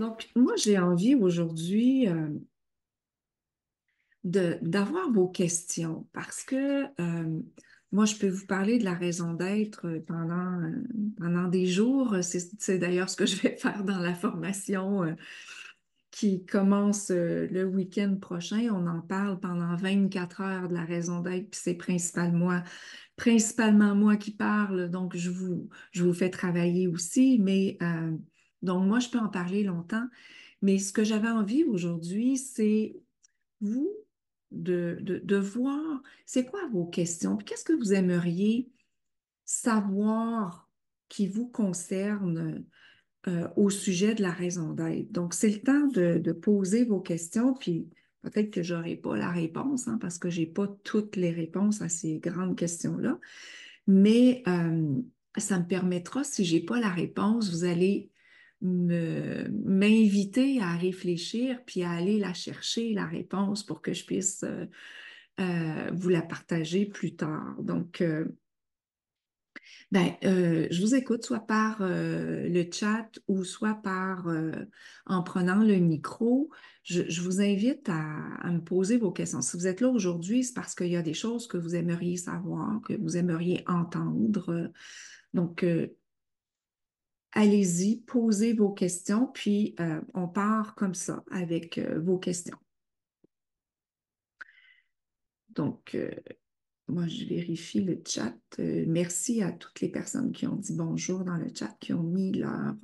Donc, moi, j'ai envie aujourd'hui d'avoir vos questions parce que moi, je peux vous parler de la raison d'être pendant des jours. C'est d'ailleurs ce que je vais faire dans la formation qui commence le week-end prochain. On en parle pendant 24 heures de la raison d'être, puis c'est principalement moi qui parle, donc je vous fais travailler aussi, mais donc moi, je peux en parler longtemps. Mais ce que j'avais envie aujourd'hui, c'est vous de voir c'est quoi vos questions, puis qu'est-ce que vous aimeriez savoir qui vous concerne au sujet de la raison d'être. Donc, c'est le temps de poser vos questions, puis peut-être que j'aurai pas la réponse, hein, parce que j'ai pas toutes les réponses à ces grandes questions-là, mais ça me permettra, si j'ai pas la réponse, vous allez m'inviter à réfléchir puis à aller la chercher, la réponse, pour que je puisse vous la partager plus tard. Donc, je vous écoute soit par le chat ou soit par en prenant le micro. Je vous invite à me poser vos questions. Si vous êtes là aujourd'hui, c'est parce qu'il y a des choses que vous aimeriez savoir, que vous aimeriez entendre. Donc, allez-y, posez vos questions, puis on part comme ça avec vos questions. Donc, moi, je vérifie le chat. Merci à toutes les personnes qui ont dit bonjour dans le chat, qui ont mis leur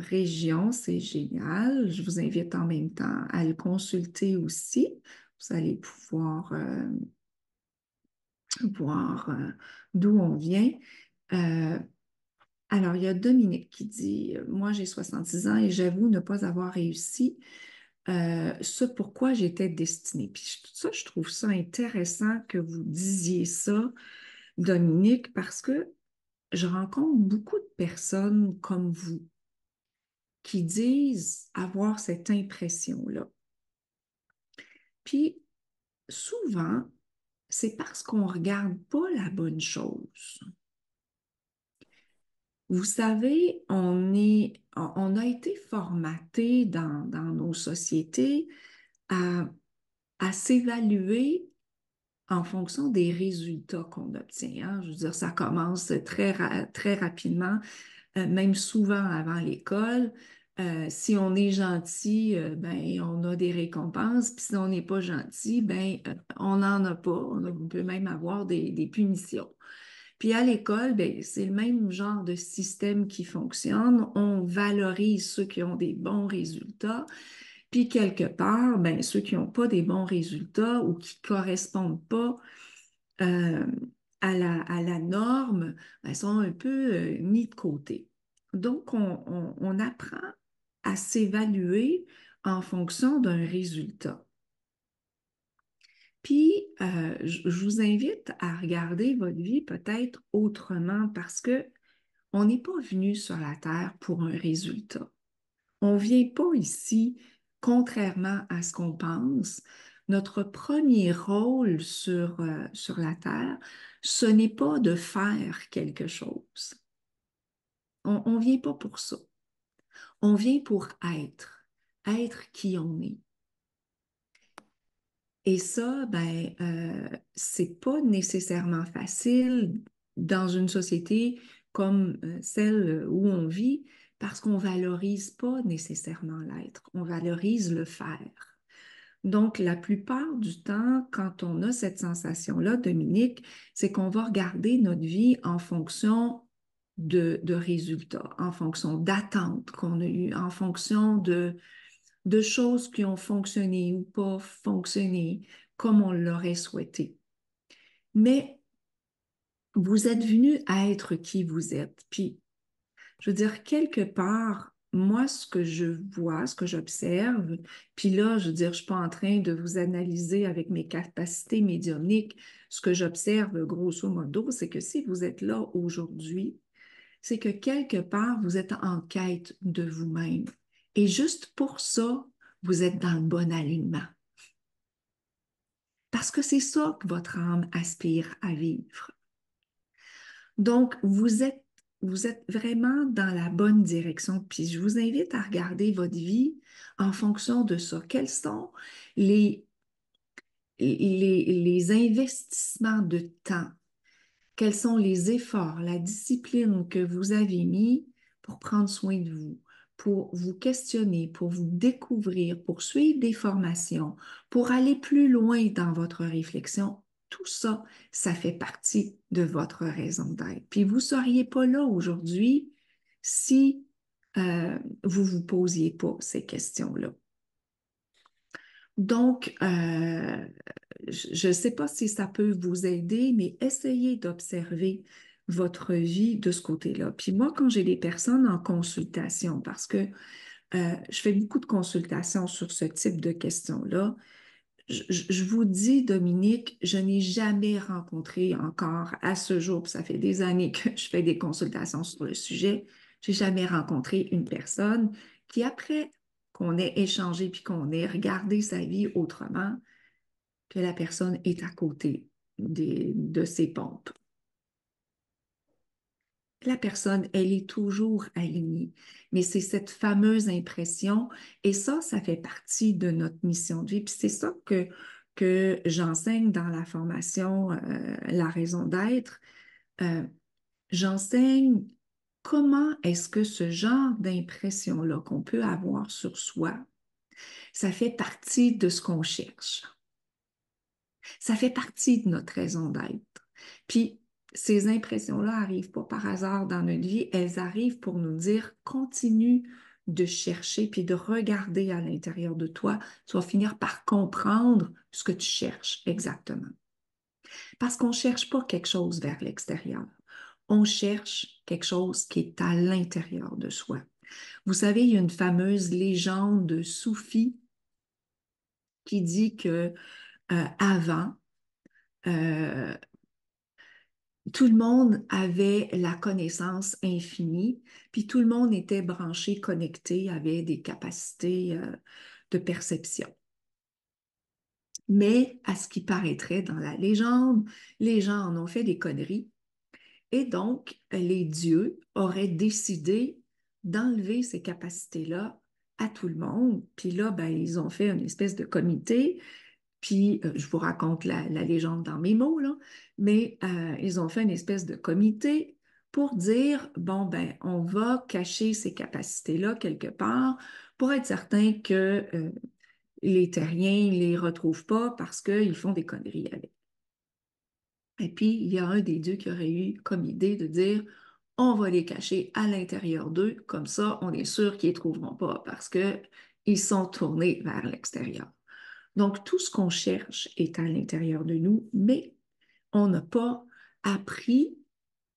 région. C'est génial. Je vous invite en même temps à le consulter aussi. Vous allez pouvoir voir d'où on vient. Euh, alors, il y a Dominique qui dit, moi j'ai 66 ans et j'avoue ne pas avoir réussi ce pourquoi j'étais destinée. Puis tout ça, je trouve ça intéressant que vous disiez ça, Dominique, parce que je rencontre beaucoup de personnes comme vous qui disent avoir cette impression-là. Puis souvent, c'est parce qu'on ne regarde pas la bonne chose. Vous savez, on a été formaté dans nos sociétés à, à s'évaluer en fonction des résultats qu'on obtient, hein. Je veux dire, ça commence très rapidement, même souvent avant l'école. Si on est gentil, ben, on a des récompenses, puis si on n'est pas gentil, ben, on n'en a pas. On peut même avoir des punitions. Puis à l'école, ben, c'est le même genre de système qui fonctionne. On valorise ceux qui ont des bons résultats, puis quelque part, ben, ceux qui n'ont pas des bons résultats ou qui ne correspondent pas euh, à la norme, ben, sont un peu mis de côté. Donc, on apprend à s'évaluer en fonction d'un résultat. Puis, je vous invite à regarder votre vie peut-être autrement parce que on n'est pas venu sur la Terre pour un résultat. On ne vient pas ici, contrairement à ce qu'on pense. Notre premier rôle sur la Terre, ce n'est pas de faire quelque chose. On ne vient pas pour ça. On vient pour être qui on est. Et ça, ben, c'est pas nécessairement facile dans une société comme celle où on vit parce qu'on valorise pas nécessairement l'être, on valorise le faire. Donc, la plupart du temps, quand on a cette sensation-là, Dominique, c'est qu'on va regarder notre vie en fonction de résultats, en fonction d'attentes qu'on a eues, en fonction de choses qui ont fonctionné ou pas fonctionné comme on l'aurait souhaité. Mais vous êtes venu à être qui vous êtes. Puis, je veux dire, quelque part, moi, ce que je vois, ce que j'observe, puis là, je veux dire, je ne suis pas en train de vous analyser avec mes capacités médiumniques. Ce que j'observe, grosso modo, c'est que si vous êtes là aujourd'hui, c'est que quelque part, vous êtes en quête de vous-même. Et juste pour ça, vous êtes dans le bon alignement. Parce que c'est ça que votre âme aspire à vivre. Donc, vous êtes vous êtes vraiment dans la bonne direction. Puis je vous invite à regarder votre vie en fonction de ça. Quels sont les, les investissements de temps? Quels sont les efforts, la discipline que vous avez mis pour prendre soin de vous, pour vous questionner, pour vous découvrir, pour suivre des formations, pour aller plus loin dans votre réflexion? Tout ça, ça fait partie de votre raison d'être. Puis vous ne seriez pas là aujourd'hui si vous ne vous posiez pas ces questions-là. Donc, je ne sais pas si ça peut vous aider, mais essayez d'observer votre vie de ce côté-là. Puis moi, quand j'ai des personnes en consultation, parce que je fais beaucoup de consultations sur ce type de questions-là, je vous dis, Dominique, je n'ai jamais rencontré encore à ce jour, puis ça fait des années que je fais des consultations sur le sujet, j'ai jamais rencontré une personne qui, après qu'on ait échangé puis qu'on ait regardé sa vie autrement, que la personne est à côté de ses pompes. La personne, elle est toujours alignée, mais c'est cette fameuse impression, et ça fait partie de notre mission de vie. Puis c'est ça que j'enseigne dans la formation La raison d'être. Euh, J'enseigne comment est-ce que ce genre d'impression-là qu'on peut avoir sur soi, ça fait partie de ce qu'on cherche. Ça fait partie de notre raison d'être. Puis, ces impressions-là n'arrivent pas par hasard dans notre vie, elles arrivent pour nous dire, continue de chercher puis de regarder à l'intérieur de toi. Tu vas finir par comprendre ce que tu cherches exactement. Parce qu'on ne cherche pas quelque chose vers l'extérieur. On cherche quelque chose qui est à l'intérieur de soi. Vous savez, il y a une fameuse légende soufie qui dit que avant, euh, tout le monde avait la connaissance infinie, puis tout le monde était branché, connecté, avait des capacités de perception. Mais à ce qui paraîtrait dans la légende, les gens en ont fait des conneries et donc les dieux auraient décidé d'enlever ces capacités-là à tout le monde. Puis là, ben, ils ont fait une espèce de comité. Puis, je vous raconte la légende dans mes mots, là, mais ils ont fait une espèce de comité pour dire, bon, ben, on va cacher ces capacités-là quelque part pour être certain que les terriens ne les retrouvent pas parce qu'ils font des conneries avec. Et puis, il y a un des dieux qui aurait eu comme idée de dire, on va les cacher à l'intérieur d'eux, comme ça, on est sûr qu'ils ne les trouveront pas parce qu'ils sont tournés vers l'extérieur. Donc, tout ce qu'on cherche est à l'intérieur de nous, mais on n'a pas appris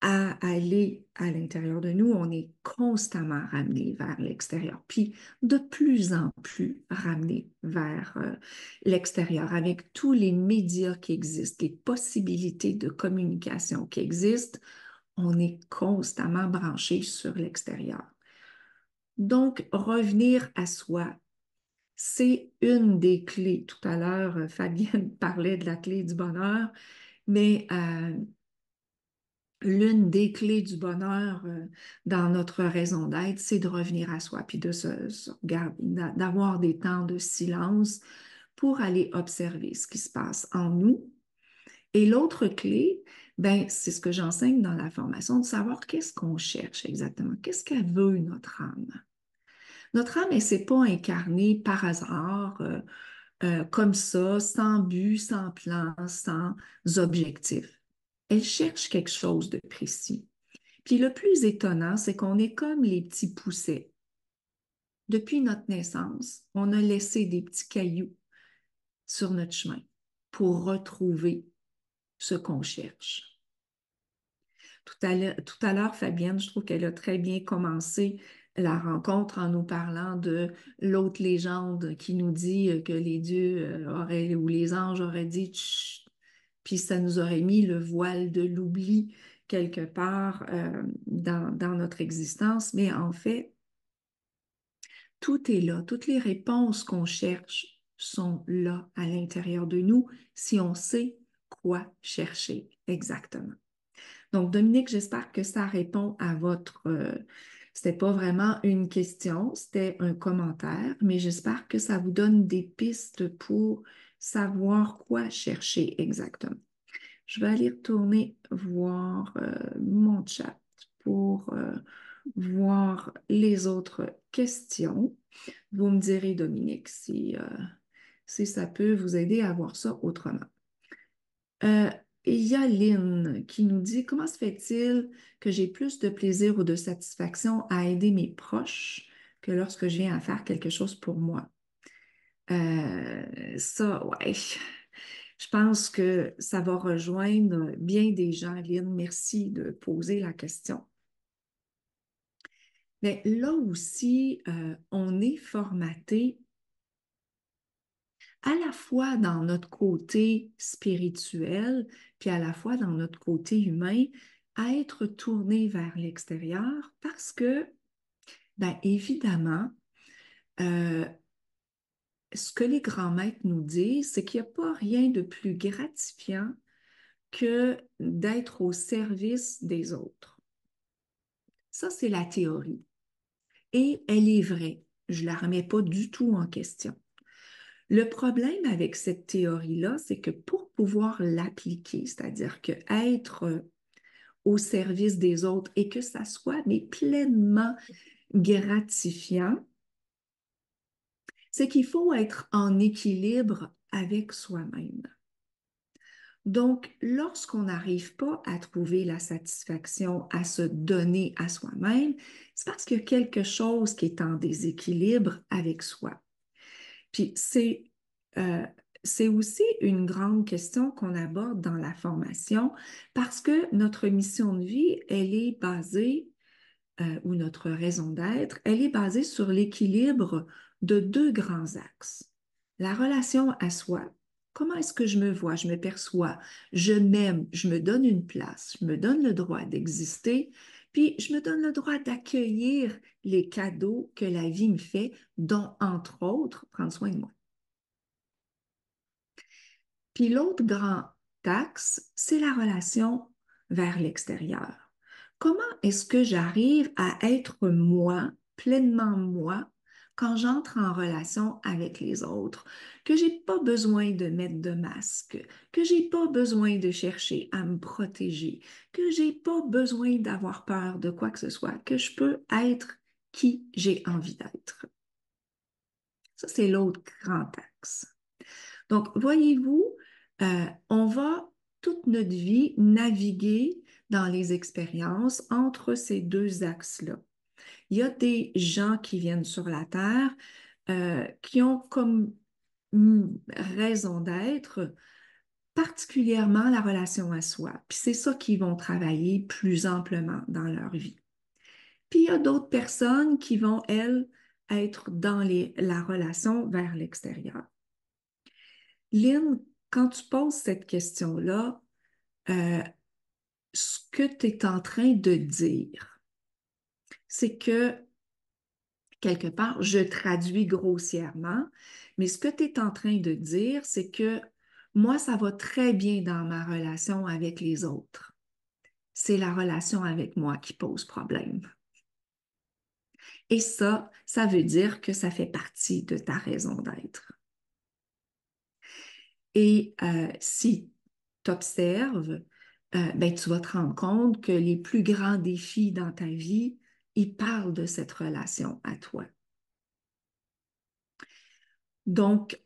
à aller à l'intérieur de nous. On est constamment ramené vers l'extérieur, puis de plus en plus ramené vers l'extérieur avec tous les médias qui existent, les possibilités de communication qui existent. On est constamment branché sur l'extérieur. Donc, revenir à soi, c'est une des clés. Tout à l'heure, Fabienne parlait de la clé du bonheur, mais l'une des clés du bonheur dans notre raison d'être, c'est de revenir à soi, puis de se regarder, d'avoir des temps de silence pour aller observer ce qui se passe en nous. Et l'autre clé, ben, c'est ce que j'enseigne dans la formation, de savoir qu'est-ce qu'on cherche exactement, qu'est-ce qu'elle veut notre âme. Notre âme, elle ne s'est pas incarnée par hasard, comme ça, sans but, sans plan, sans objectif. Elle cherche quelque chose de précis. Puis le plus étonnant, c'est qu'on est comme les petits poussets. Depuis notre naissance, on a laissé des petits cailloux sur notre chemin pour retrouver ce qu'on cherche. Tout à l'heure, Fabienne, je trouve qu'elle a très bien commencé la rencontre en nous parlant de l'autre légende qui nous dit que les dieux auraient, ou les anges auraient dit chut, puis ça nous aurait mis le voile de l'oubli quelque part dans notre existence. Mais en fait, tout est là. Toutes les réponses qu'on cherche sont là à l'intérieur de nous si on sait quoi chercher exactement. Donc, Dominique, j'espère que ça répond à votre... c'était pas vraiment une question, c'était un commentaire, mais j'espère que ça vous donne des pistes pour savoir quoi chercher exactement. Je vais aller retourner voir mon chat pour voir les autres questions. Vous me direz, Dominique, si ça peut vous aider à voir ça autrement. Euh, il y a Lynn qui nous dit, comment se fait-il que j'ai plus de plaisir ou de satisfaction à aider mes proches que lorsque je viens à faire quelque chose pour moi? Ça, ouais. Je pense que ça va rejoindre bien des gens, Lynn. Merci de poser la question. Mais là aussi, on est formaté à la fois dans notre côté spirituel, puis à la fois dans notre côté humain, à être tourné vers l'extérieur parce que, ben évidemment, euh, ce que les grands maîtres nous disent, c'est qu'il n'y a pas rien de plus gratifiant que d'être au service des autres. Ça, c'est la théorie. Et elle est vraie. Je ne la remets pas du tout en question. Le problème avec cette théorie-là, c'est que pour pouvoir l'appliquer, c'est-à-dire que être au service des autres et que ça soit mais pleinement gratifiant, c'est qu'il faut être en équilibre avec soi-même. Donc, lorsqu'on n'arrive pas à trouver la satisfaction, à se donner à soi-même, c'est parce qu'il y a quelque chose qui est en déséquilibre avec soi. Puis euh, c'est aussi une grande question qu'on aborde dans la formation parce que notre mission de vie, elle est basée, ou notre raison d'être, elle est basée sur l'équilibre de deux grands axes. La relation à soi. Comment est-ce que je me vois, je me perçois, je m'aime, je me donne une place, je me donne le droit d'exister, puis je me donne le droit d'accueillir les cadeaux que la vie me fait, dont, entre autres, prendre soin de moi. Puis l'autre grand axe, c'est la relation vers l'extérieur. Comment est-ce que j'arrive à être moi, pleinement moi, quand j'entre en relation avec les autres, que j'ai pas besoin de mettre de masque, que j'ai pas besoin de chercher à me protéger, que j'ai pas besoin d'avoir peur de quoi que ce soit, que je peux être qui j'ai envie d'être. Ça, c'est l'autre grand axe. Donc, voyez-vous, on va toute notre vie naviguer dans les expériences entre ces deux axes-là. Il y a des gens qui viennent sur la Terre qui ont comme raison d'être particulièrement la relation à soi. Puis c'est ça qu'ils vont travailler plus amplement dans leur vie. Puis il y a d'autres personnes qui vont, elles, être dans la relation vers l'extérieur. Lynn, quand tu poses cette question-là, euh, ce que tu es en train de dire, c'est que, quelque part, je traduis grossièrement, mais ce que tu es en train de dire, c'est que moi, ça va très bien dans ma relation avec les autres. C'est la relation avec moi qui pose problème. Et ça veut dire que ça fait partie de ta raison d'être. Et si tu observes, ben, tu vas te rendre compte que les plus grands défis dans ta vie, ils parlent de cette relation à toi. Donc,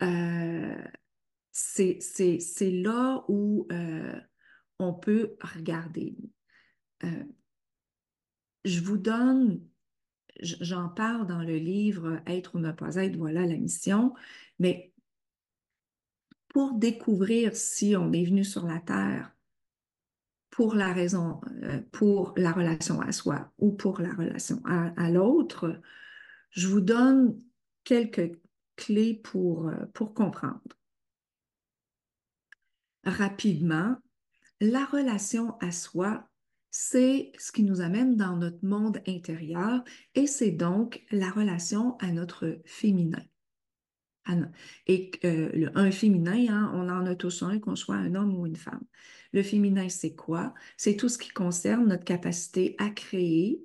c'est là où on peut regarder. Euh, je vous donne, j'en parle dans le livre Être ou ne pas être, voilà la mission, mais pour découvrir si on est venu sur la Terre pour la raison, pour la relation à soi ou pour la relation à l'autre, je vous donne quelques clés pour comprendre. Rapidement, la relation à soi, c'est ce qui nous amène dans notre monde intérieur et c'est donc la relation à notre féminin. Ah non. Et un féminin, hein, on en a tous un, qu'on soit un homme ou une femme. Le féminin, c'est quoi? C'est tout ce qui concerne notre capacité à créer,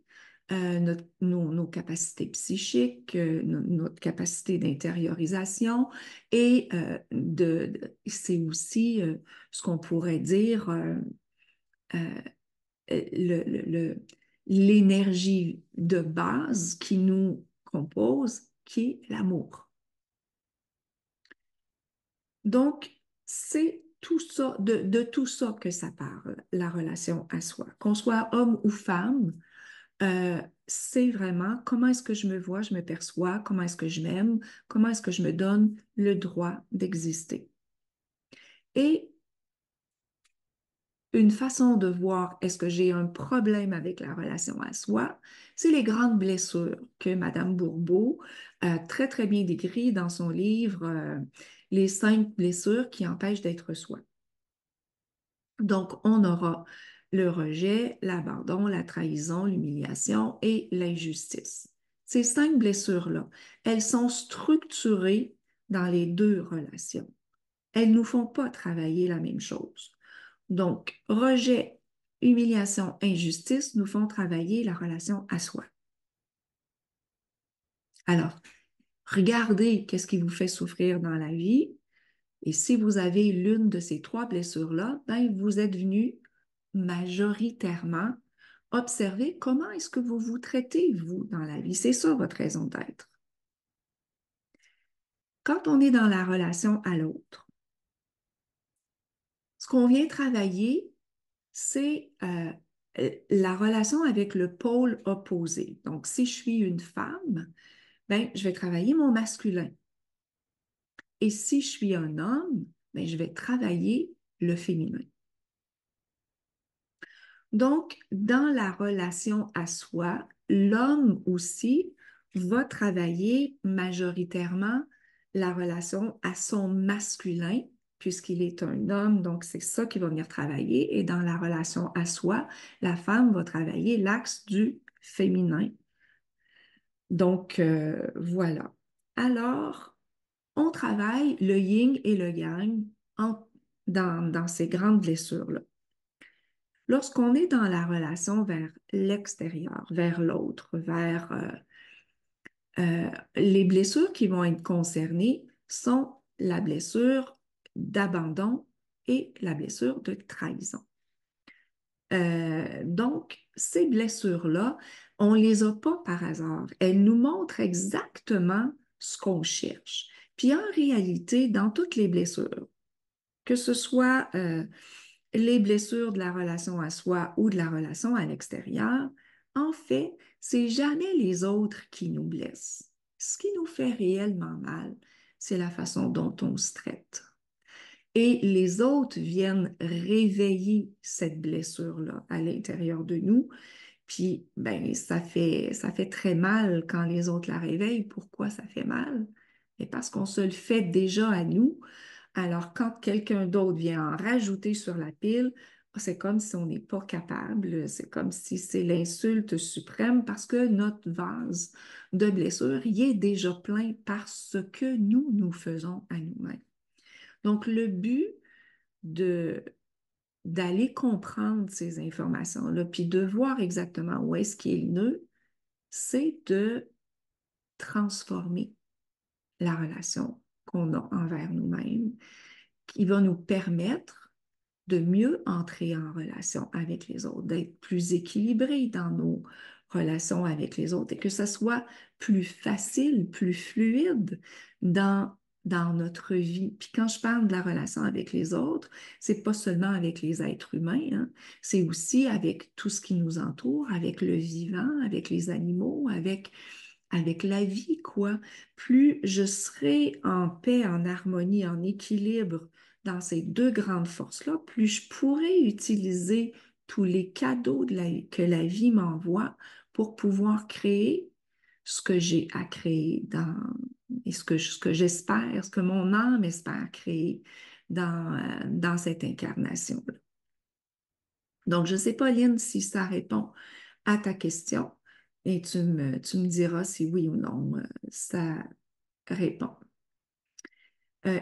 nos capacités psychiques, notre capacité d'intériorisation et c'est aussi ce qu'on pourrait dire euh, le- le- le- l'énergie de base qui nous compose, qui est l'amour. Donc, c'est tout ça, de tout ça que ça parle, la relation à soi. Qu'on soit homme ou femme, c'est vraiment comment est-ce que je me vois, je me perçois, comment est-ce que je m'aime, comment est-ce que je me donne le droit d'exister. Et une façon de voir est-ce que j'ai un problème avec la relation à soi, c'est les grandes blessures que Madame Bourbeau a très, très bien décrit dans son livre Les 5 blessures qui empêchent d'être soi. Donc, on aura le rejet, l'abandon, la trahison, l'humiliation et l'injustice. Ces 5 blessures-là, elles sont structurées dans les 2 relations. Elles ne nous font pas travailler la même chose. Donc, rejet, humiliation, injustice nous font travailler la relation à soi. Alors, regardez qu'est-ce qui vous fait souffrir dans la vie. Et si vous avez l'une de ces 3 blessures-là, ben, vous êtes venu majoritairement observer comment est-ce que vous vous traitez, vous, dans la vie. C'est ça votre raison d'être. Quand on est dans la relation à l'autre, ce qu'on vient travailler, c'est la relation avec le pôle opposé. Donc, si je suis une femme, ben, je vais travailler mon masculin. Et si je suis un homme, ben, je vais travailler le féminin. Donc, dans la relation à soi, l'homme aussi va travailler majoritairement la relation à son masculin, puisqu'il est un homme, donc c'est ça qui va venir travailler. Et dans la relation à soi, la femme va travailler l'axe du féminin. Donc, voilà. Alors, on travaille le yin et le yang dans ces grandes blessures-là. Lorsqu'on est dans la relation vers l'extérieur, vers l'autre, vers les blessures qui vont être concernées sont la blessure d'abandon et la blessure de trahison. Donc, ces blessures-là, on ne les a pas par hasard. Elles nous montrent exactement ce qu'on cherche. Puis en réalité, dans toutes les blessures, que ce soit les blessures de la relation à soi ou de la relation à l'extérieur, en fait, c'est jamais les autres qui nous blessent. Ce qui nous fait réellement mal, c'est la façon dont on se traite. Et les autres viennent réveiller cette blessure-là à l'intérieur de nous. Puis, ben, ça fait très mal quand les autres la réveillent. Pourquoi ça fait mal? Et parce qu'on se le fait déjà à nous. Alors, quand quelqu'un d'autre vient en rajouter sur la pile, c'est comme si on n'est pas capable, c'est comme si c'est l'insulte suprême parce que notre vase de blessures y est déjà plein parce que nous faisons à nous-mêmes. Donc, le but de, d'aller comprendre ces informations-là, puis de voir exactement où est-ce qu'il est le nœud, c'est de transformer la relation qu'on a envers nous-mêmes, qui va nous permettre de mieux entrer en relation avec les autres, d'être plus équilibré dans nos relations avec les autres et que ça soit plus facile, plus fluide dans notre vie. Puis quand je parle de la relation avec les autres, c'est pas seulement avec les êtres humains, hein, c'est aussi avec tout ce qui nous entoure, avec le vivant, avec les animaux, avec la vie, quoi. Plus je serai en paix, en harmonie, en équilibre dans ces 2 grandes forces-là, plus je pourrai utiliser tous les cadeaux que la vie m'envoie pour pouvoir créer ce que j'ai à créer et ce que j'espère, ce que mon âme espère créer dans cette incarnation-là. Donc, je ne sais pas, Lynn, si ça répond à ta question et tu me diras si oui ou non ça répond.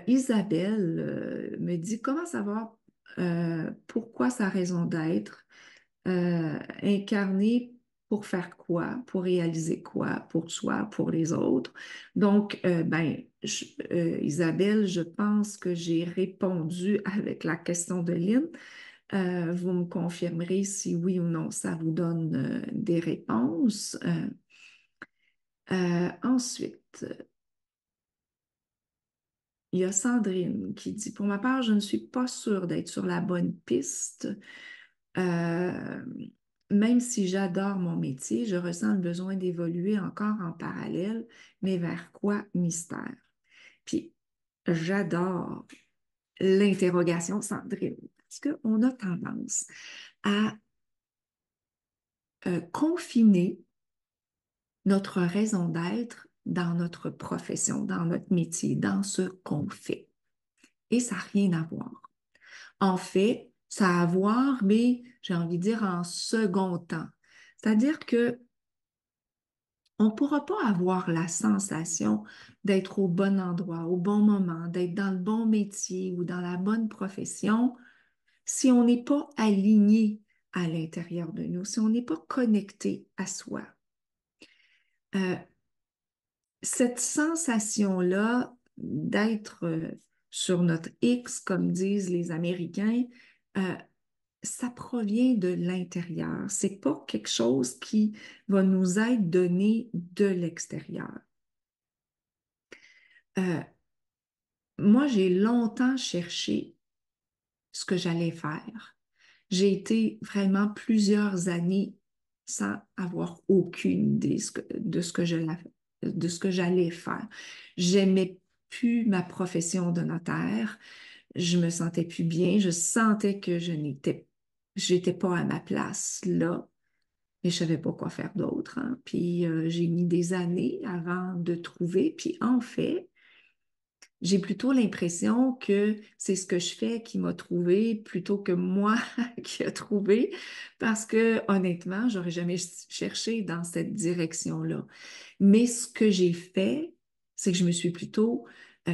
Isabelle me dit comment savoir pourquoi sa raison d'être, incarner pour faire quoi, pour réaliser quoi, pour soi, pour les autres. Donc, Isabelle, je pense que j'ai répondu avec la question de Lynn. Vous me confirmerez si oui ou non ça vous donne des réponses. Ensuite, il y a Sandrine qui dit, pour ma part, je ne suis pas sûre d'être sur la bonne piste. Euh, Même si j'adore mon métier, je ressens le besoin d'évoluer encore en parallèle, mais vers quoi mystère? Puis, j'adore l'interrogation, Sandrine, parce qu'on a tendance à confiner notre raison d'être dans notre profession, dans notre métier, dans ce qu'on fait. Et ça n'a rien à voir. En fait, ça a à voir, mais j'ai envie de dire en second temps. C'est-à-dire que on ne pourra pas avoir la sensation d'être au bon endroit, au bon moment, d'être dans le bon métier ou dans la bonne profession si on n'est pas aligné à l'intérieur de nous, si on n'est pas connecté à soi. Euh, Cette sensation-là d'être sur notre X, comme disent les Américains, euh, ça provient de l'intérieur. C'est pas quelque chose qui va nous être donné de l'extérieur. Euh, Moi, j'ai longtemps cherché ce que j'allais faire. J'ai été vraiment plusieurs années sans avoir aucune idée de ce que j'allais faire. J'aimais plus ma profession de notaire. Je me sentais plus bien. Je sentais que j'étais pas à ma place là. Et je savais pas quoi faire d'autre, hein. Puis j'ai mis des années avant de trouver. Puis en fait, j'ai plutôt l'impression que c'est ce que je fais qui m'a trouvé plutôt que moi qui a trouvé, parce que honnêtement, j'aurais jamais cherché dans cette direction-là. Mais ce que j'ai fait, c'est que je me suis plutôt,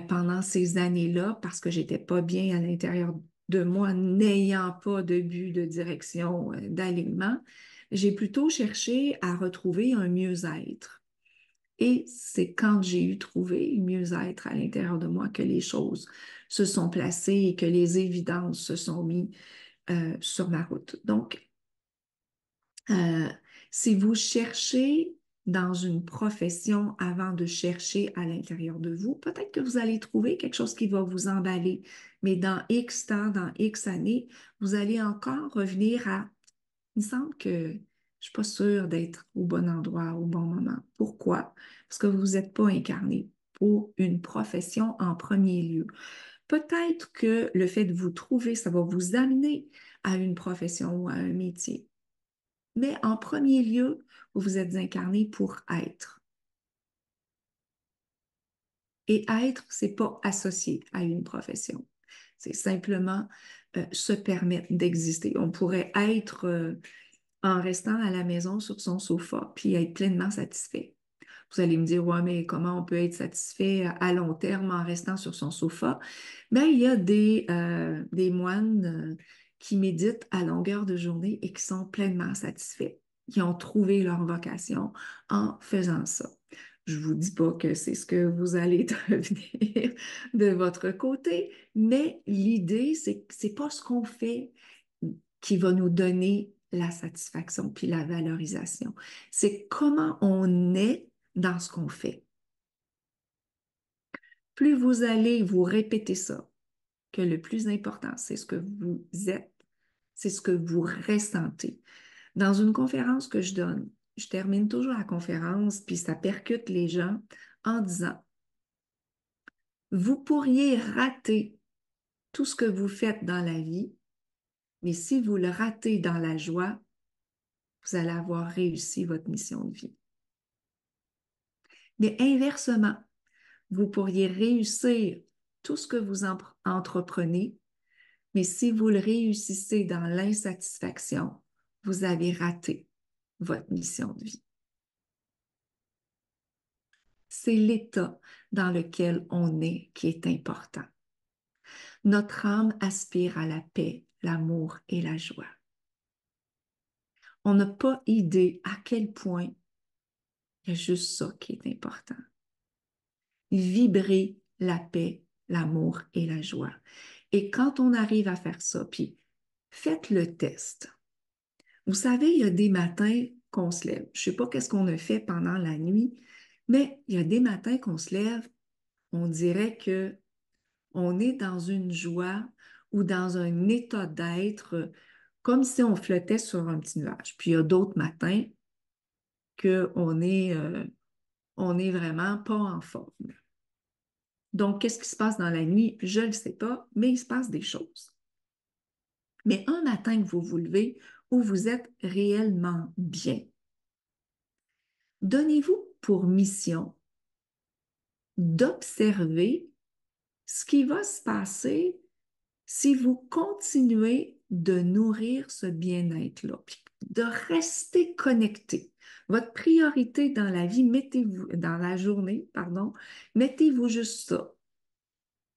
pendant ces années-là, parce que j'étais pas bien à l'intérieur de moi, n'ayant pas de but, de direction, d'alignement, j'ai plutôt cherché à retrouver un mieux-être. Et c'est quand j'ai eu trouvé mieux-être à l'intérieur de moi que les choses se sont placées et que les évidences se sont mises sur ma route. Donc, euh, si vous cherchez dans une profession avant de chercher à l'intérieur de vous, peut-être que vous allez trouver quelque chose qui va vous emballer, mais dans X temps, dans X années, vous allez encore revenir à il me semble que je ne suis pas sûre d'être au bon endroit, au bon moment. Pourquoi? Parce que vous n'êtes pas incarné pour une profession en premier lieu. Peut-être que le fait de vous trouver, ça va vous amener à une profession ou à un métier. Mais en premier lieu, vous vous êtes incarné pour être. Et être, c'est pas associé à une profession. C'est simplement se permettre d'exister. On pourrait être en restant à la maison sur son sofa, puis être pleinement satisfait. Vous allez me dire, ouais, mais comment on peut être satisfait à long terme en restant sur son sofa? Bien, il y a des moines qui méditent à longueur de journée et qui sont pleinement satisfaits, qui ont trouvé leur vocation en faisant ça. Je ne vous dis pas que c'est ce que vous allez devenir de votre côté, mais l'idée, c'est que c'est pas ce qu'on fait qui va nous donner la satisfaction puis la valorisation. C'est comment on est dans ce qu'on fait. Plus vous allez vous répéter ça, que le plus important, c'est ce que vous êtes, c'est ce que vous ressentez. Dans une conférence que je donne, je termine toujours la conférence, puis ça percute les gens en disant, vous pourriez rater tout ce que vous faites dans la vie, mais si vous le ratez dans la joie, vous allez avoir réussi votre mission de vie. Mais inversement, vous pourriez réussir tout ce que vous entreprenez, mais si vous le réussissez dans l'insatisfaction, vous avez raté votre mission de vie. C'est l'état dans lequel on est qui est important. Notre âme aspire à la paix, l'amour et la joie. On n'a pas idée à quel point il y a juste ça qui est important. Vibrer la paix, l'amour et la joie. Et quand on arrive à faire ça, puis faites le test. Vous savez, il y a des matins qu'on se lève. Je ne sais pas qu'est-ce qu'on a fait pendant la nuit, mais il y a des matins qu'on se lève, on dirait que on est dans une joie ou dans un état d'être comme si on flottait sur un petit nuage. Puis il y a d'autres matins on est vraiment pas en forme. Donc, qu'est-ce qui se passe dans la nuit? Je ne le sais pas, mais il se passe des choses. Mais un matin que vous vous levez où vous êtes réellement bien, donnez-vous pour mission d'observer ce qui va se passer si vous continuez de nourrir ce bien-être-là, puis de rester connecté. Votre priorité dans la vie, mettez-vous, dans la journée, pardon, mettez-vous juste ça,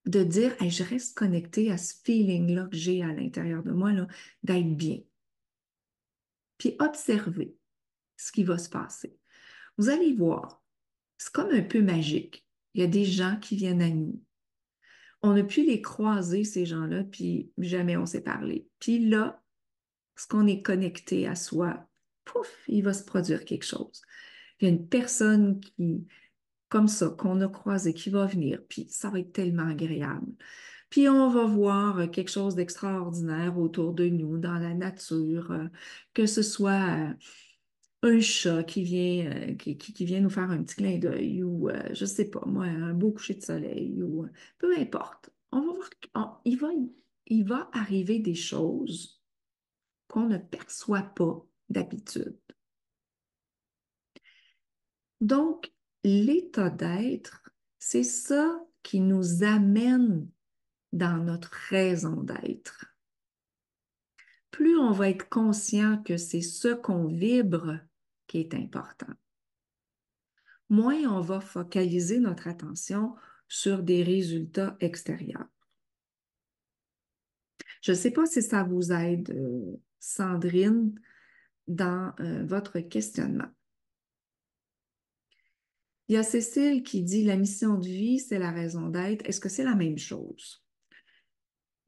de dire, hey, je reste connecté à ce feeling-là que j'ai à l'intérieur de moi, là, d'être bien. Puis observez ce qui va se passer. Vous allez voir, c'est comme un peu magique. Il y a des gens qui viennent à nous. On a pu les croiser, ces gens-là, puis jamais on s'est parlé. Puis là, parce qu'on est connecté à soi, pouf, il va se produire quelque chose. Il y a une personne qui, comme ça, qu'on a croisé, qui va venir, puis ça va être tellement agréable. Puis on va voir quelque chose d'extraordinaire autour de nous, dans la nature, que ce soit un chat qui vient, qui vient nous faire un petit clin d'œil ou, je sais pas, moi, un beau coucher de soleil ou peu importe. On va voir, il va arriver des choses qu'on ne perçoit pas d'habitude. Donc, l'état d'être, c'est ça qui nous amène dans notre raison d'être. Plus on va être conscient que c'est ce qu'on vibre qui est important, moins on va focaliser notre attention sur des résultats extérieurs. Je ne sais pas si ça vous aide, Sandrine, dans votre questionnement. Il y a Cécile qui dit la mission de vie, c'est la raison d'être. Est-ce que c'est la même chose?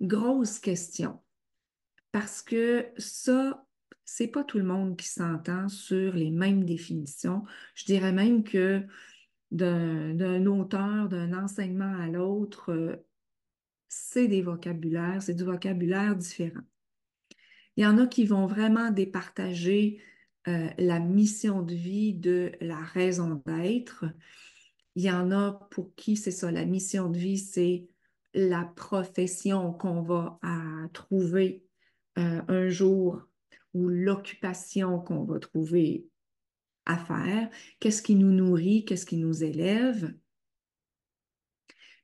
Grosse question. Parce que ça, c'est pas tout le monde qui s'entend sur les mêmes définitions. Je dirais même que d'un auteur, d'un enseignement à l'autre, c'est des vocabulaires, c'est du vocabulaire différent. Il y en a qui vont vraiment départager la mission de vie de la raison d'être. Il y en a pour qui c'est ça, la mission de vie, c'est la profession qu'on va trouver un jour ou l'occupation qu'on va trouver à faire. Qu'est-ce qui nous nourrit, qu'est-ce qui nous élève.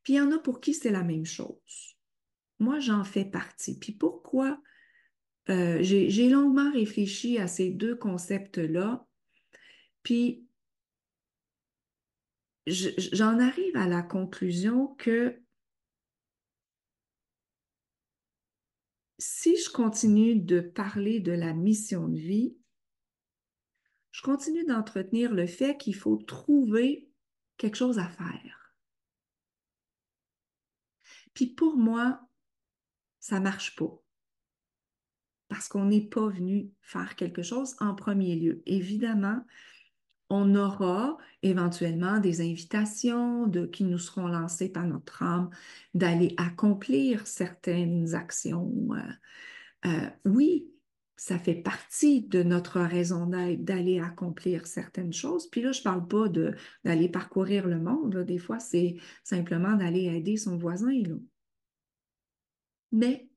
Puis il y en a pour qui c'est la même chose. Moi, j'en fais partie. Puis pourquoi? J'ai longuement réfléchi à ces deux concepts-là, puis j'en arrive à la conclusion que si je continue de parler de la mission de vie, je continue d'entretenir le fait qu'il faut trouver quelque chose à faire. Puis pour moi, ça ne marche pas parce qu'on n'est pas venu faire quelque chose en premier lieu. Évidemment, on aura éventuellement des invitations qui nous seront lancées par notre âme d'aller accomplir certaines actions. Oui, ça fait partie de notre raison d'être d'aller accomplir certaines choses. Puis là, je ne parle pas d'aller parcourir le monde, là. Des fois, c'est simplement d'aller aider son voisin, là. Mais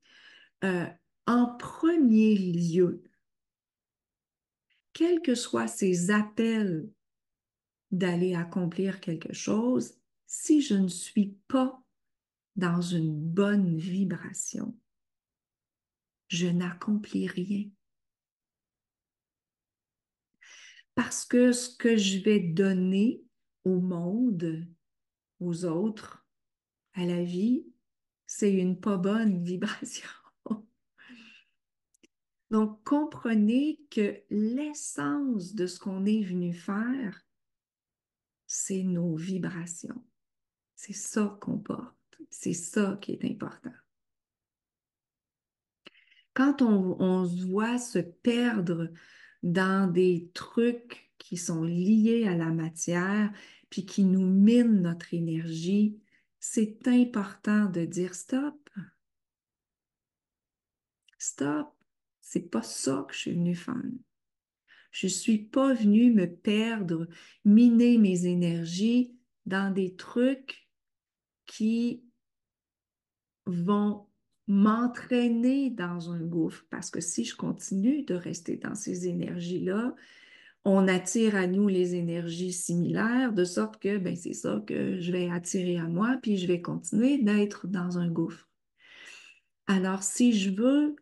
euh, en premier lieu, quels que soient ces appels d'aller accomplir quelque chose, si je ne suis pas dans une bonne vibration, je n'accomplis rien. Parce que ce que je vais donner au monde aux autres, à la vie, c'est une pas bonne vibration. Donc, comprenez que l'essence de ce qu'on est venu faire, c'est nos vibrations. C'est ça qu'on porte. C'est ça qui est important. Quand on se voit se perdre dans des trucs qui sont liés à la matière, puis qui nous minent notre énergie, c'est important de dire stop, stop, c'est pas ça que je suis venue faire. Je suis pas venue me perdre, miner mes énergies dans des trucs qui vont m'entraîner dans un gouffre, parce que si je continue de rester dans ces énergies-là, on attire à nous les énergies similaires, de sorte que ben, c'est ça que je vais attirer à moi, puis je vais continuer d'être dans un gouffre. Alors, si je veux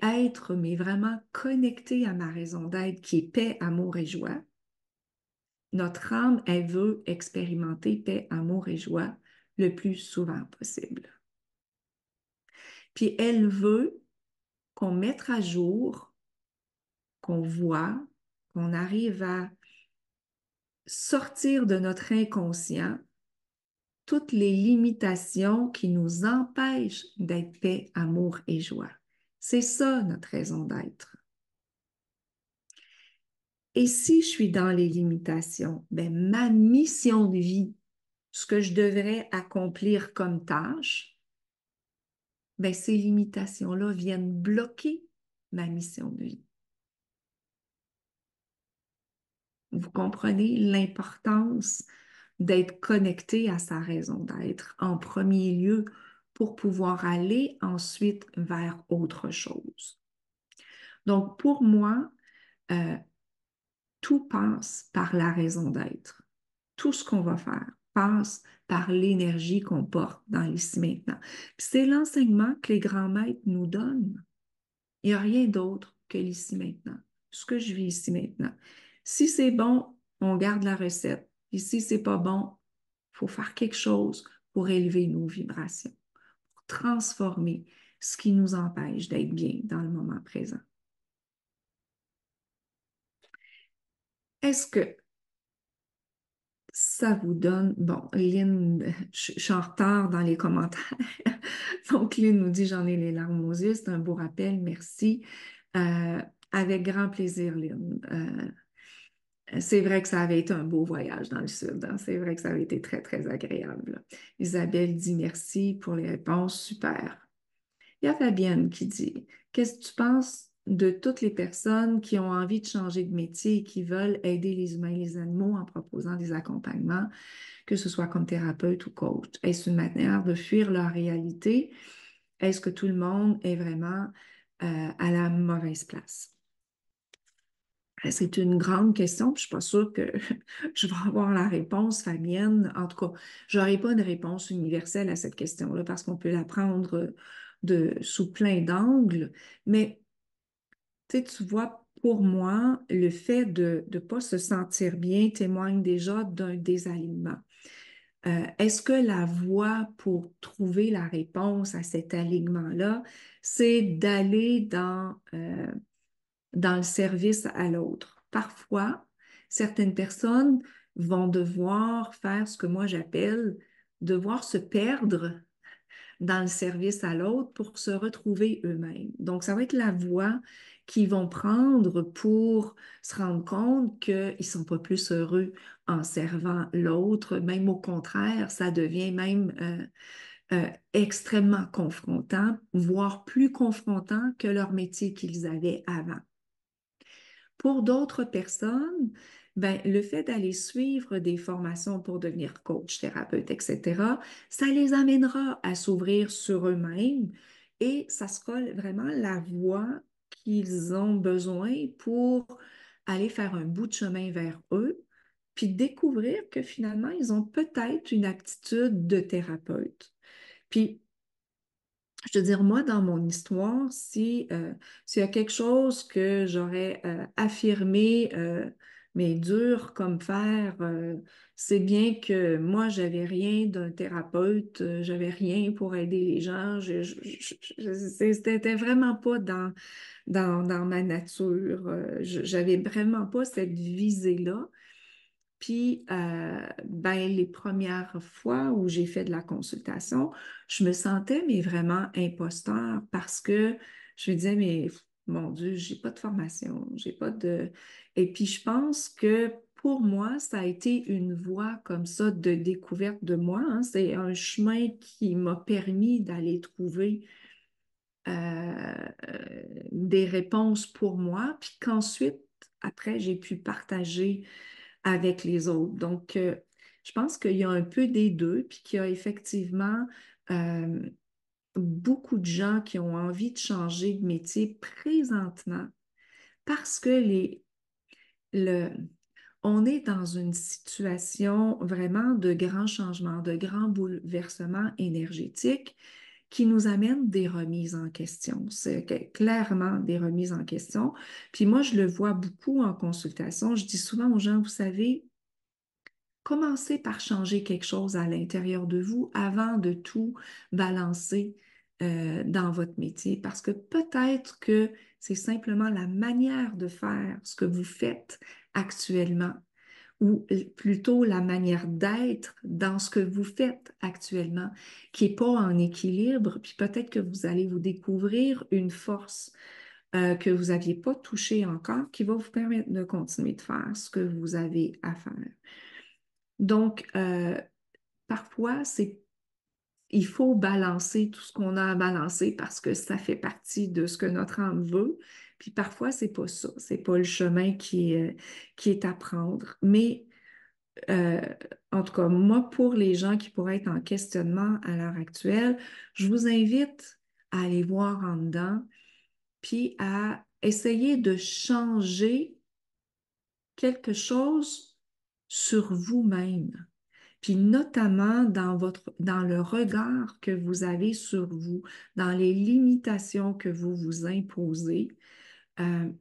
être, mais vraiment connecté à ma raison d'être, qui est paix, amour et joie, notre âme, elle veut expérimenter paix, amour et joie le plus souvent possible. Puis elle veut qu'on mette à jour, qu'on voit, qu'on arrive à sortir de notre inconscient toutes les limitations qui nous empêchent d'être paix, amour et joie. C'est ça notre raison d'être. Et si je suis dans les limitations, ben, ma mission de vie, ce que je devrais accomplir comme tâche, ben, ces limitations-là viennent bloquer ma mission de vie. Vous comprenez l'importance d'être connecté à sa raison d'être en premier lieu pour pouvoir aller ensuite vers autre chose. Donc, pour moi, euh, tout passe par la raison d'être. Tout ce qu'on va faire passe par l'énergie qu'on porte dans l'ici maintenant. C'est l'enseignement que les grands maîtres nous donnent. Il n'y a rien d'autre que l'ici maintenant. Ce que je vis ici maintenant. Si c'est bon, on garde la recette. Et si c'est pas bon, il faut faire quelque chose pour élever nos vibrations, pour transformer ce qui nous empêche d'être bien dans le moment présent. Est-ce que ça vous donne... Bon, Lynn, je suis en retard dans les commentaires. Donc, Lynn nous dit, j'en ai les larmes aux yeux. C'est un beau rappel, merci. Euh, avec grand plaisir, Lynn. C'est vrai que ça avait été un beau voyage dans le sud, hein. C'est vrai que ça avait été très, très agréable. Isabelle dit merci pour les réponses, super. Il y a Fabienne qui dit, qu'est-ce que tu penses de toutes les personnes qui ont envie de changer de métier et qui veulent aider les humains et les animaux en proposant des accompagnements, que ce soit comme thérapeute ou coach? Est-ce une manière de fuir leur réalité? Est-ce que tout le monde est vraiment à la mauvaise place? C'est une grande question, puis je ne suis pas sûre que je vais avoir la réponse, Fabienne. En tout cas, je n'aurai pas une réponse universelle à cette question-là parce qu'on peut la prendre sous plein d'angles. Mais tu vois, pour moi, le fait de ne pas se sentir bien témoigne déjà d'un désalignement. Est-ce que la voie pour trouver la réponse à cet alignement-là, c'est d'aller dans le service à l'autre? Parfois, certaines personnes vont devoir faire ce que moi j'appelle devoir se perdre dans le service à l'autre pour se retrouver eux-mêmes. Donc, ça va être la voie qu'ils vont prendre pour se rendre compte qu'ils ne sont pas plus heureux en servant l'autre. Même au contraire, ça devient même extrêmement confrontant, voire plus confrontant que leur métier qu'ils avaient avant. Pour d'autres personnes, ben, le fait d'aller suivre des formations pour devenir coach, thérapeute, etc., ça les amènera à s'ouvrir sur eux-mêmes et ça sera vraiment la voie qu'ils ont besoin pour aller faire un bout de chemin vers eux, puis découvrir que finalement, ils ont peut-être une aptitude de thérapeute. Puis, je veux dire, moi, dans mon histoire, s'il y a quelque chose que j'aurais affirmé mais dur comme fer. C'est bien que moi, j'avais rien d'un thérapeute, j'avais rien pour aider les gens. C'était vraiment pas dans ma nature. J'avais vraiment pas cette visée-là. Puis, ben, les premières fois où j'ai fait de la consultation, je me sentais mais vraiment imposteur parce que je me disais, mais mon Dieu, j'ai pas de formation, j'ai pas de... Et puis, je pense que pour moi, ça a été une voie comme ça de découverte de moi, hein. C'est un chemin qui m'a permis d'aller trouver des réponses pour moi, puis qu'ensuite, après, j'ai pu partager avec les autres. Donc, je pense qu'il y a un peu des deux, puis qu'il y a effectivement euh, beaucoup de gens qui ont envie de changer de métier présentement parce que le, on est dans une situation vraiment de grands changements, de grands bouleversements énergétiques qui nous amènent des remises en question. C'est clairement des remises en question. Puis moi, je le vois beaucoup en consultation. Je dis souvent aux gens, vous savez, commencez par changer quelque chose à l'intérieur de vous avant de tout balancer dans votre métier, parce que peut-être que c'est simplement la manière de faire ce que vous faites actuellement, ou plutôt la manière d'être dans ce que vous faites actuellement, qui n'est pas en équilibre, puis peut-être que vous allez vous découvrir une force que vous n'aviez pas touchée encore, qui va vous permettre de continuer de faire ce que vous avez à faire. Donc, parfois, il faut balancer tout ce qu'on a à balancer parce que ça fait partie de ce que notre âme veut. Puis parfois, c'est pas ça. C'est pas le chemin qui est à prendre. Mais euh, en tout cas, moi, pour les gens qui pourraient être en questionnement à l'heure actuelle, je vous invite à aller voir en dedans, puis à essayer de changer quelque chose sur vous-même, puis notamment dans le regard que vous avez sur vous, dans les limitations que vous vous imposez.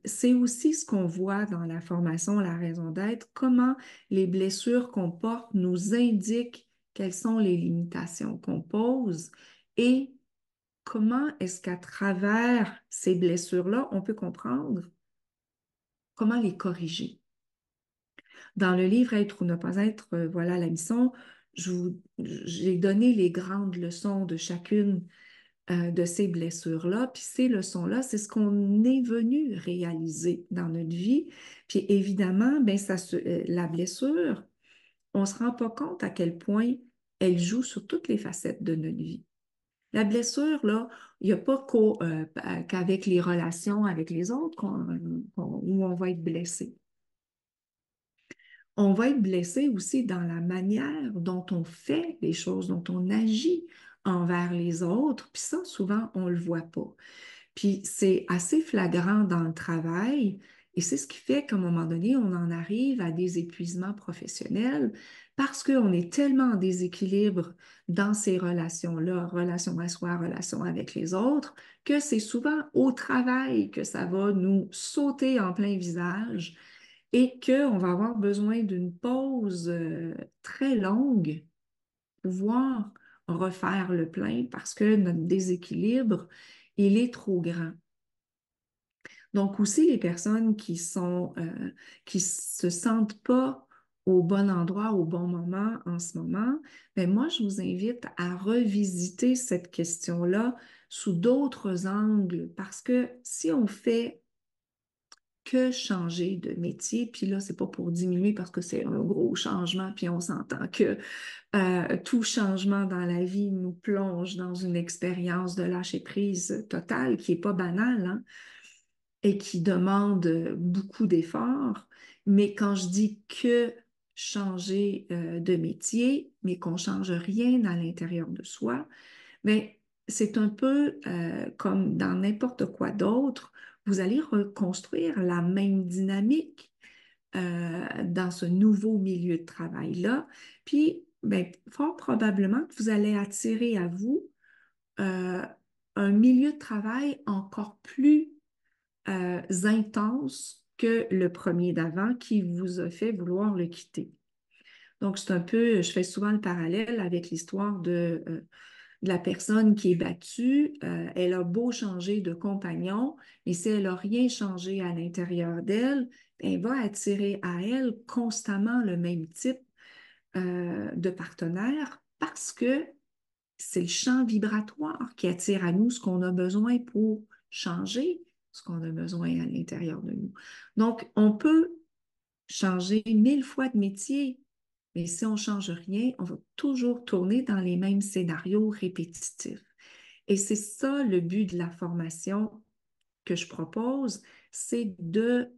C'est aussi ce qu'on voit dans la formation La raison d'être, comment les blessures qu'on porte nous indiquent quelles sont les limitations qu'on pose et comment est-ce qu'à travers ces blessures-là, on peut comprendre comment les corriger. Dans le livre Être ou ne pas être, voilà la mission, j'ai donné les grandes leçons de chacune de ces blessures-là. Puis ces leçons-là, c'est ce qu'on est venu réaliser dans notre vie. Puis évidemment, ben, la blessure, on ne se rend pas compte à quel point elle joue sur toutes les facettes de notre vie. La blessure, là, il n'y a pas qu'avec les relations avec les autres où on va être blessé. On va être blessé aussi dans la manière dont on fait les choses, dont on agit envers les autres. Puis ça, souvent, on ne le voit pas. Puis c'est assez flagrant dans le travail et c'est ce qui fait qu'à un moment donné, on en arrive à des épuisements professionnels parce qu'on est tellement en déséquilibre dans ces relations-là, relations à soi, relations avec les autres, que c'est souvent au travail que ça va nous sauter en plein visage et qu'on va avoir besoin d'une pause très longue pour pouvoir refaire le plein parce que notre déséquilibre, il est trop grand. Donc aussi les personnes qui se sentent pas au bon endroit, au bon moment en ce moment, ben moi je vous invite à revisiter cette question-là sous d'autres angles parce que si on fait que changer de métier. Puis là, c'est pas pour diminuer parce que c'est un gros changement, puis on s'entend que tout changement dans la vie nous plonge dans une expérience de lâcher-prise totale qui est pas banale, hein, et qui demande beaucoup d'efforts. Mais quand je dis que changer de métier, mais qu'on change rien à l'intérieur de soi, mais c'est un peu comme dans n'importe quoi d'autre, vous allez reconstruire la même dynamique dans ce nouveau milieu de travail-là. Puis, ben, fort probablement que vous allez attirer à vous euh, un milieu de travail encore plus intense que le premier d'avant qui vous a fait vouloir le quitter. Donc, c'est un peu, je fais souvent le parallèle avec l'histoire de la personne qui est battue. Elle a beau changer de compagnon, mais si elle n'a rien changé à l'intérieur d'elle, elle va attirer à elle constamment le même type de partenaire parce que c'est le champ vibratoire qui attire à nous ce qu'on a besoin pour changer ce qu'on a besoin à l'intérieur de nous. Donc, on peut changer 1000 fois de métier, mais si on ne change rien, on va toujours tourner dans les mêmes scénarios répétitifs. Et c'est ça le but de la formation que je propose, c'est de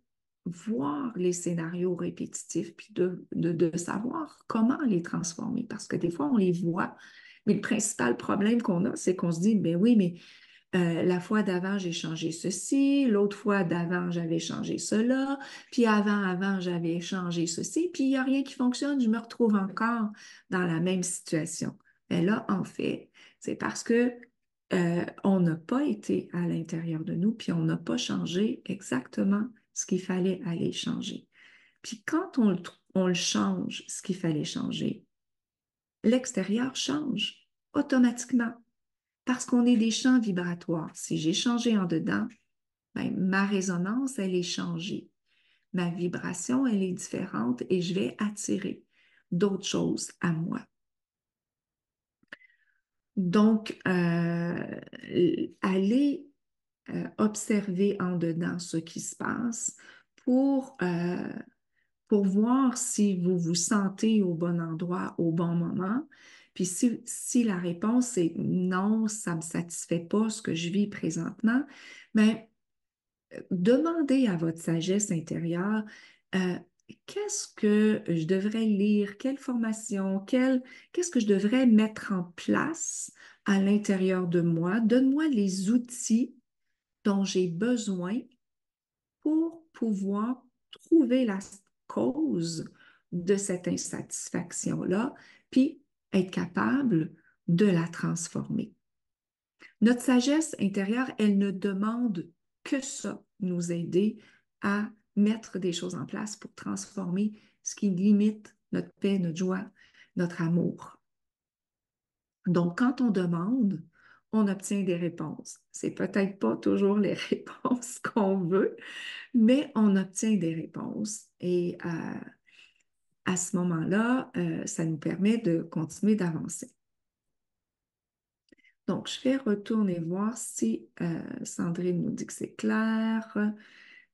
voir les scénarios répétitifs, puis de savoir comment les transformer. Parce que des fois, on les voit, mais le principal problème qu'on a, c'est qu'on se dit, ben oui, mais la fois d'avant, j'ai changé ceci, l'autre fois d'avant, j'avais changé cela, puis avant, j'avais changé ceci, puis il n'y a rien qui fonctionne, je me retrouve encore dans la même situation. Mais là, en fait, c'est parce que on n'a pas été à l'intérieur de nous, puis on n'a pas changé exactement ce qu'il fallait aller changer. Puis quand on le change, ce qu'il fallait changer, l'extérieur change automatiquement parce qu'on est des champs vibratoires. Si j'ai changé en dedans, ben, ma résonance, elle est changée. Ma vibration, elle est différente et je vais attirer d'autres choses à moi. Donc, aller observer en dedans ce qui se passe pour voir si vous vous sentez au bon endroit, au bon moment. Puis si la réponse est non, ça ne me satisfait pas ce que je vis présentement, bien, demandez à votre sagesse intérieure, euh, qu'est-ce que je devrais lire, quelle formation, qu'est-ce que je devrais mettre en place à l'intérieur de moi? Donne-moi les outils dont j'ai besoin pour pouvoir trouver la cause de cette insatisfaction-là, puis être capable de la transformer. Notre sagesse intérieure, elle ne demande que ça, nous aider à mettre des choses en place pour transformer ce qui limite notre paix, notre joie, notre amour. Donc, quand on demande, on obtient des réponses. C'est peut-être pas toujours les réponses qu'on veut, mais on obtient des réponses. Et à ce moment-là, ça nous permet de continuer d'avancer. Donc, je vais retourner voir si Sandrine nous dit que c'est clair,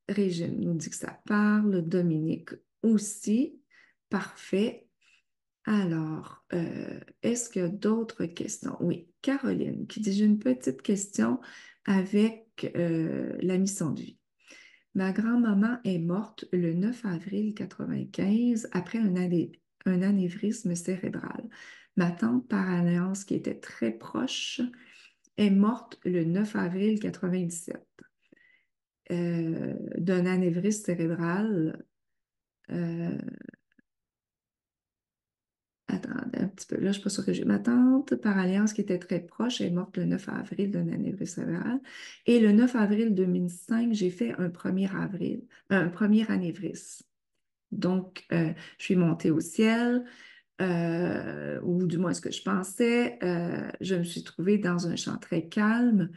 Régine nous dit que ça parle, Dominique aussi. Parfait. Alors, est-ce qu'il y a d'autres questions? Oui, Caroline qui dit, j'ai une petite question avec la mission de vie. Ma grand-maman est morte le 9 avril 1995 après un anévrisme cérébral. Ma tante par alliance, qui était très proche, est morte le 9 avril 1997 d'un anévrisme cérébral. Euh, Attendez un petit peu, là, je ne suis pas sûre que j'ai. Ma tante par alliance, qui était très proche, est morte le 9 avril d'un anévrisme cérébral. Et le 9 avril 2005, j'ai fait un premier anévrisme. Donc, je suis montée au ciel, ou du moins ce que je pensais. Je me suis trouvée dans un champ très calme